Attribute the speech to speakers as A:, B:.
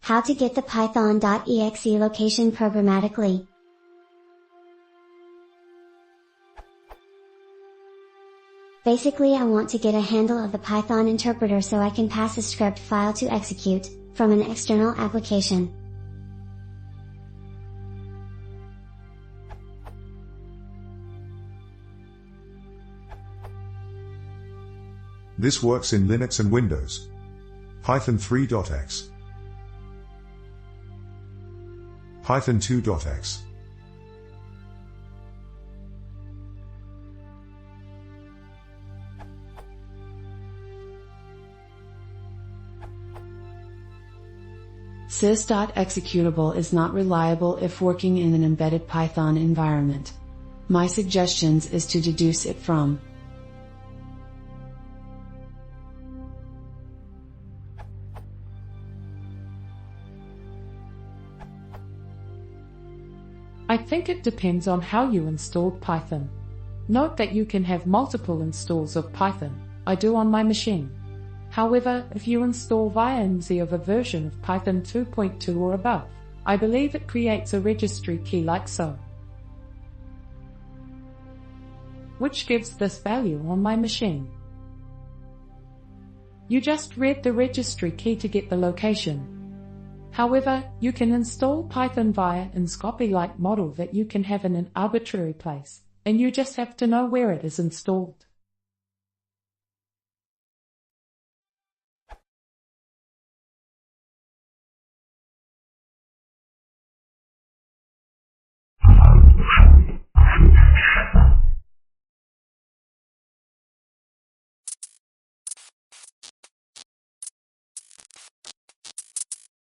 A: How to get the python.exe location programmatically. Basically, I want to get a handle of the Python interpreter so I can pass a script file to execute, from an external application.
B: This works in Linux and Windows. Python.3.x, Python2.x.
C: sys.executable is not reliable if working in an embedded Python environment. My suggestions is to deduce it from
D: I think it depends on how you installed Python. Note that you can have multiple installs of Python. I do on my machine. However, if you install via IMSI of a version of Python 2.2 or above, I believe it creates a registry key like so, which gives this value on my machine. You just read the registry key to get the location. However, you can install Python via an Scopy-like model that you can have in an arbitrary place, and you just have to know where it is installed.